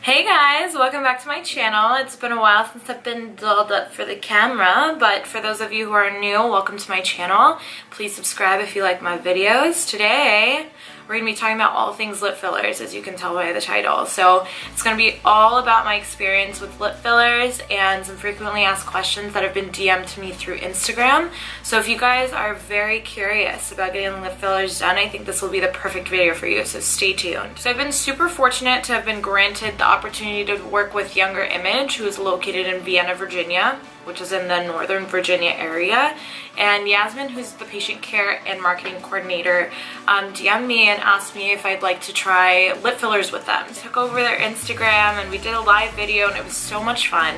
Hey guys, welcome back to my channel. It's been a while since I've been dolled up for the camera, but for those of you who are new, welcome to my channel. Please subscribe if you like my videos. Today, we're going to be talking about all things lip fillers, as you can tell by the title. So it's going to be all about my experience with lip fillers and some frequently asked questions that have been DM'd to me through Instagram. So if you guys are very curious about getting lip fillers done, I think this will be the perfect video for you, so stay tuned. So I've been super fortunate to have been granted the opportunity to work with Younger Image, who is located in Vienna, Virginia, which is in the Northern Virginia area. And Yasmin, who's the patient care and marketing coordinator, DM'd me and asked me if I'd like to try lip fillers with them. I took over their Instagram and we did a live video and it was so much fun.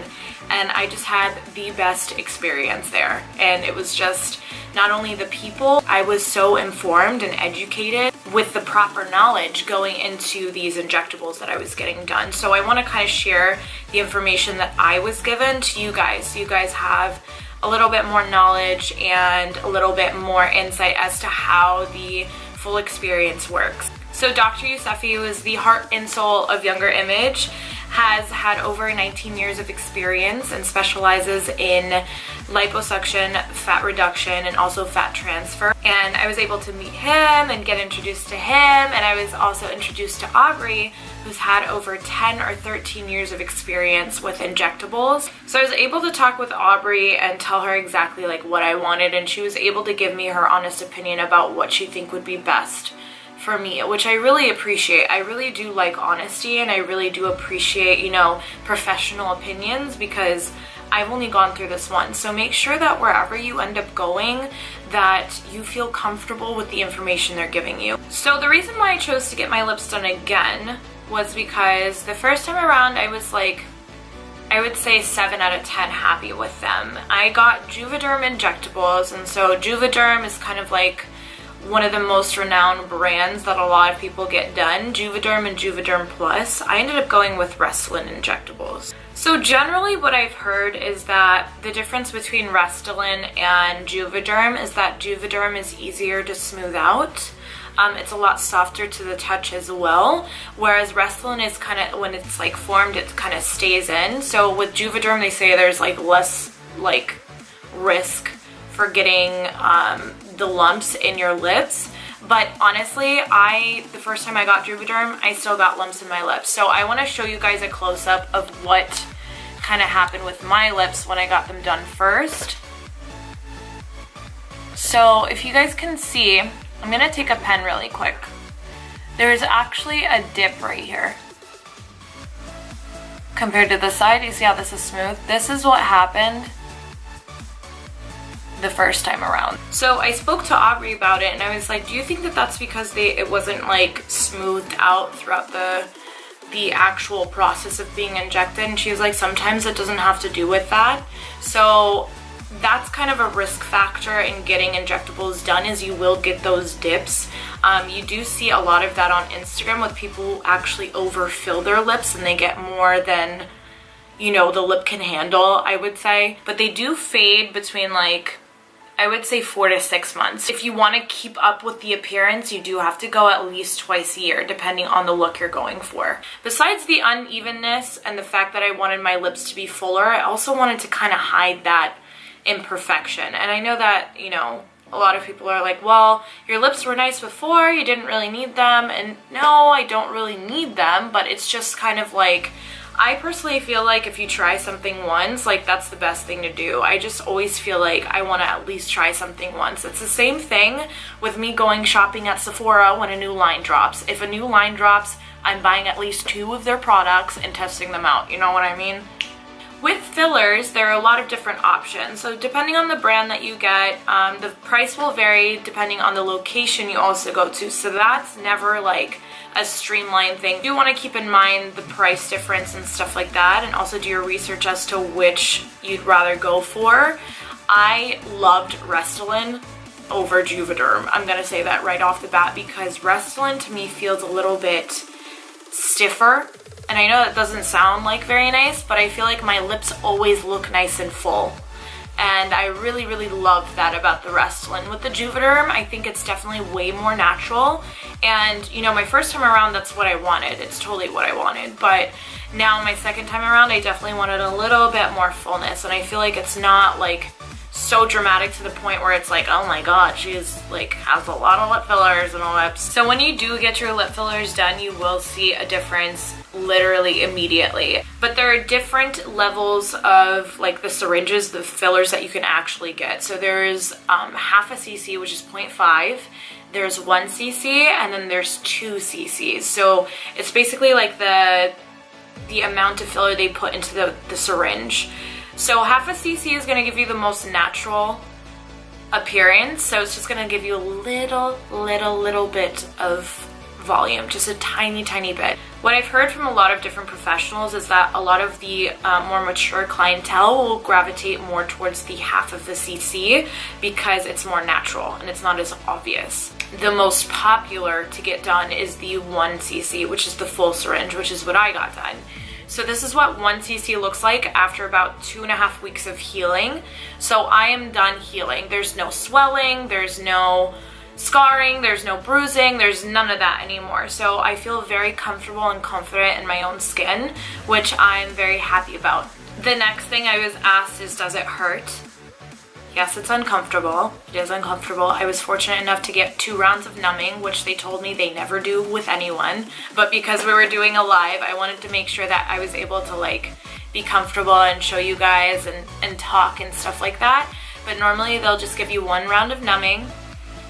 And I just had the best experience there. And it was just not only the people, I was so informed and educated with the proper knowledge going into these injectables that I was getting done. So I want to kind of share the information that I was given to you guys, so you guys have a little bit more knowledge and a little bit more insight as to how the full experience works. So Dr. Yousefi, who is the heart and soul of Younger Image, has had over 19 years of experience and specializes in liposuction, fat reduction, and also fat transfer. And I was able to meet him and get introduced to him, and I was also introduced to Aubrey, who's had over 10 or 13 years of experience with injectables. So I was able to talk with Aubrey and tell her exactly like what I wanted, and she was able to give me her honest opinion about what she think would be best for me, which I really appreciate. I really do like honesty, and I really do appreciate, you know, professional opinions, because I've only gone through this once. So make sure that wherever you end up going, that you feel comfortable with the information they're giving you. So the reason why I chose to get my lips done again was because the first time around I was like, I would say 7 out of 10 happy with them. I got Juvederm injectables, and so Juvederm is kind of like one of the most renowned brands that a lot of people get done, Juvederm and Juvederm Plus. I ended up going with Restylane injectables. So generally what I've heard is that the difference between Restylane and Juvederm is that Juvederm is easier to smooth out. It's a lot softer to the touch as well, whereas Restylane is kind of, when it's like formed, it kind of stays in. So with Juvederm, they say there's like less like risk for getting the lumps in your lips. But honestly, the first time I got Juvederm, I still got lumps in my lips. So I want to show you guys a close-up of what kind of happened with my lips when I got them done first. So if you guys can see, I'm going to take a pen really quick. There's actually a dip right here compared to the side. You see how this is smooth? This is what happened the first time around. So I spoke to Aubrey about it, and I was like, do you think that that's because it wasn't like smoothed out throughout the actual process of being injected? And she was like, sometimes it doesn't have to do with that. So that's kind of a risk factor in getting injectables done, is you will get those dips. You do see a lot of that on Instagram with people who actually overfill their lips and they get more than, you know, the lip can handle, I would say. But they do fade between like, I would say 4 to 6 months. If you want to keep up with the appearance, you do have to go at least twice a year, depending on the look you're going for. Besides the unevenness and the fact that I wanted my lips to be fuller, I also wanted to kind of hide that imperfection. And I know that, you know, a lot of people are like, well, your lips were nice before, you didn't really need them. And no, I don't really need them, but it's just kind of like, I personally feel like if you try something once, like that's the best thing to do. I just always feel like I want to at least try something once. It's the same thing with me going shopping at Sephora when a new line drops. If a new line drops, I'm buying at least 2 of their products and testing them out. You know what I mean? With fillers, there are a lot of different options. So depending on the brand that you get, the price will vary depending on the location you also go to. So that's never like a streamlined thing. You do want to keep in mind the price difference and stuff like that, and also do your research as to which you'd rather go for. I loved Restylane over Juvederm. I'm gonna say that right off the bat, because Restylane to me feels a little bit stiffer. And I know that doesn't sound like very nice, but I feel like my lips always look nice and full. And I really, really love that about the Restylane. With the Juvederm, I think it's definitely way more natural. And, you know, my first time around, that's what I wanted. It's totally what I wanted. But Now my second time around, I definitely wanted a little bit more fullness, and I feel like it's not like so dramatic to the point where it's like, oh my god, she's like has a lot of lip fillers and lips. So when you do get your lip fillers done, you will see a difference literally immediately. But there are different levels of like the syringes, the fillers that you can actually get. So there's half a cc, which is 0.5. There's 1 cc, and then there's 2 cc's. So it's basically like the amount of filler they put into the syringe. So half a cc is going to give you the most natural appearance. So it's just going to give you a little bit of volume, just a tiny bit. What I've heard from a lot of different professionals is that a lot of the more mature clientele will gravitate more towards the half of the cc because it's more natural and it's not as obvious. The most popular to get done is the 1 cc, which is the full syringe, which is what I got done. So this is what 1 cc looks like after about 2.5 weeks of healing. So I am done healing. There's no swelling, there's no scarring, there's no bruising, there's none of that anymore. So I feel very comfortable and confident in my own skin, which I'm very happy about. The next thing I was asked is, does it hurt? Yes, it's uncomfortable. It is uncomfortable. I was fortunate enough to get 2 rounds of numbing, which they told me they never do with anyone. But because we were doing a live, I wanted to make sure that I was able to like be comfortable and show you guys and talk and stuff like that. But normally they'll just give you 1 round of numbing,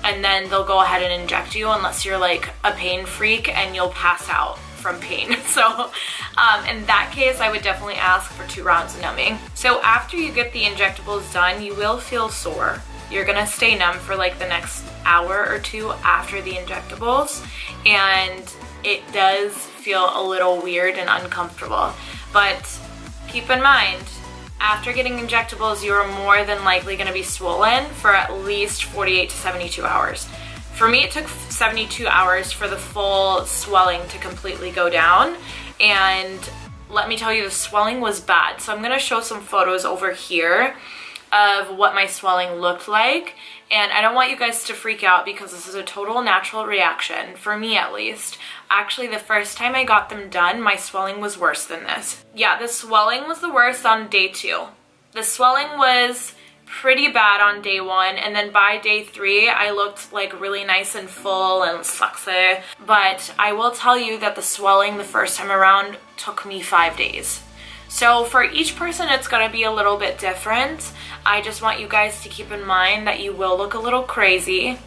and then they'll go ahead and inject you unless you're like a pain freak and you'll pass out from pain. So in that case, I would definitely ask for 2 rounds of numbing. So after you get the injectables done, you will feel sore. You're gonna stay numb for like the next hour or 2 after the injectables, and it does feel a little weird and uncomfortable. But keep in mind, after getting injectables, you are more than likely gonna be swollen for at least 48 to 72 hours. For me, it took 72 hours for the full swelling to completely go down, and let me tell you, the swelling was bad. So I'm gonna show some photos over here of what my swelling looked like, and I don't want you guys to freak out because this is a total natural reaction, for me at least. Actually, the first time I got them done, my swelling was worse than this. Yeah, the swelling was the worst on day 2. The swelling was pretty bad on day 1, and then by day 3 I looked like really nice and full and sexy. But I will tell you that the swelling the first time around took me 5 days. So for each person it's gonna be a little bit different. I just want you guys to keep in mind that you will look a little crazy,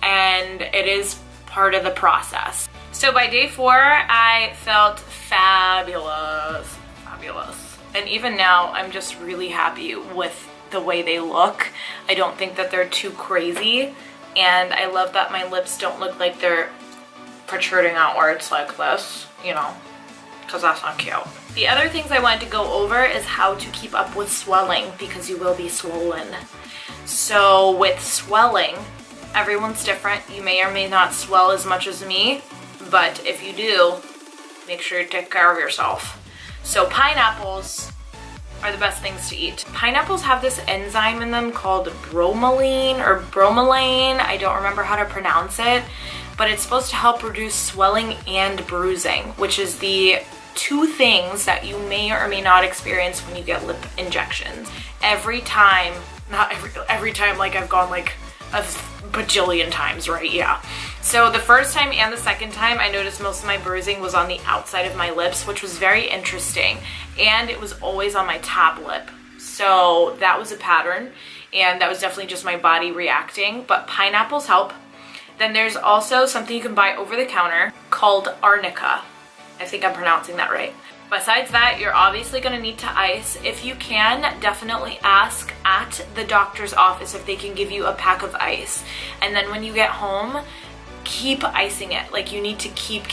and it is part of the process. So by day 4 I felt fabulous. And even now I'm just really happy with the way they look. I don't think that they're too crazy, and I love that my lips don't look like they're protruding outwards like this, you know, because that's not cute. The other things I wanted to go over is how to keep up with swelling, because you will be swollen. So with swelling, everyone's different. You may or may not swell as much as me, but if you do, make sure you take care of yourself. So pineapples are the best things to eat. Pineapples have this enzyme in them called bromelain. I don't remember how to pronounce it, but it's supposed to help reduce swelling and bruising, which is the 2 things that you may or may not experience when you get lip injections. Every time, not every time, like I've gone like a bajillion times, right? Yeah. So the first time and the second time, I noticed most of my bruising was on the outside of my lips, which was very interesting. And it was always on my top lip. So that was a pattern, and that was definitely just my body reacting. But pineapples help. Then there's also something you can buy over the counter called arnica. I think I'm pronouncing that right. Besides that, you're obviously going to need to ice. If you can, definitely ask at the doctor's office if they can give you a pack of ice. And then when you get home, keep icing it. Like, you need to keep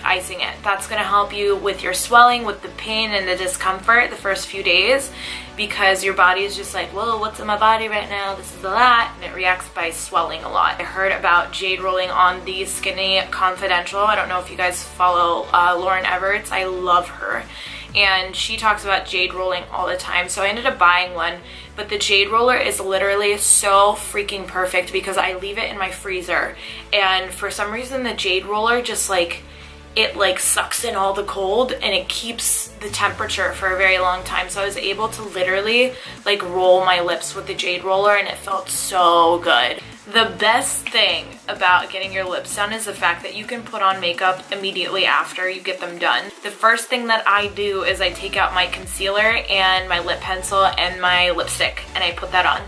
icing it. That's going to help you with your swelling, with the pain and the discomfort the first few days, because your body is just like, whoa, what's in my body right now? This is a lot, and it reacts by swelling a lot. I heard about jade rolling on the Skinny Confidential. I don't know if you guys follow Lauren Everts. I love her, and she talks about jade rolling all the time, so I ended up buying one. But the jade roller is literally so freaking perfect because I leave it in my freezer, and for some reason the jade roller just like it like sucks in all the cold and it keeps the temperature for a very long time. So I was able to literally like roll my lips with the Jade Roller and it felt so good. The best thing about getting your lips done is the fact that you can put on makeup immediately after you get them done. The first thing that I do is I take out my concealer and my lip pencil and my lipstick and I put that on.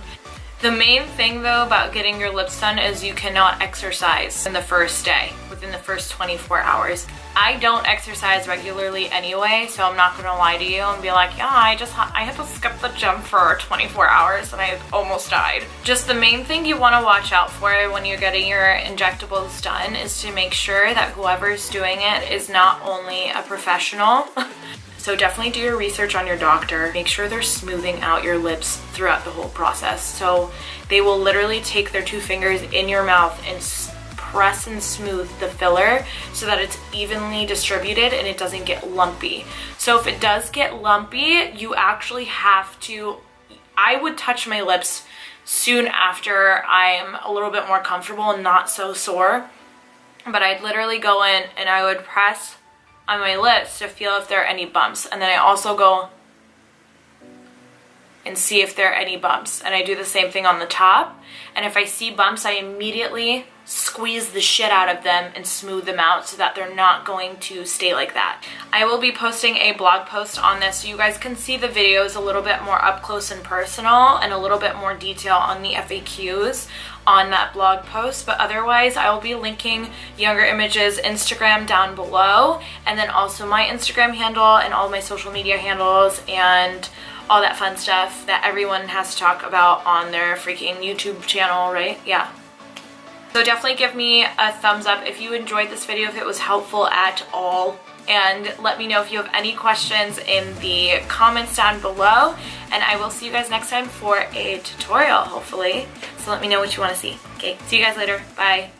The main thing though about getting your lips done is you cannot exercise in the first day, within the first 24 hours. I don't exercise regularly anyway, so I'm not gonna lie to you and be like, yeah, I had to skip the gym for 24 hours and I almost died. Just the main thing you wanna watch out for when you're getting your injectables done is to make sure that whoever's doing it is not only a professional, so definitely do your research on your doctor. Make sure they're smoothing out your lips throughout the whole process. So they will literally take their 2 fingers in your mouth and press and smooth the filler so that it's evenly distributed and it doesn't get lumpy. So if it does get lumpy, you actually have to, I would touch my lips soon after I'm a little bit more comfortable and not so sore. But I'd literally go in and I would press on my lips to feel if there are any bumps, and then I also go and see if there are any bumps, and I do the same thing on the top, and if I see bumps I immediately squeeze the shit out of them and smooth them out so that they're not going to stay like that. I will be posting a blog post on this so you guys can see the videos a little bit more up close and personal and a little bit more detail on the FAQs on that blog post, but otherwise I will be linking Younger Images Instagram down below, and then also my Instagram handle and all my social media handles and all that fun stuff that everyone has to talk about on their freaking YouTube channel, right? Yeah. So definitely give me a thumbs up if you enjoyed this video, if it was helpful at all. And let me know if you have any questions in the comments down below. And I will see you guys next time for a tutorial, hopefully. So let me know what you want to see. Okay, see you guys later. Bye.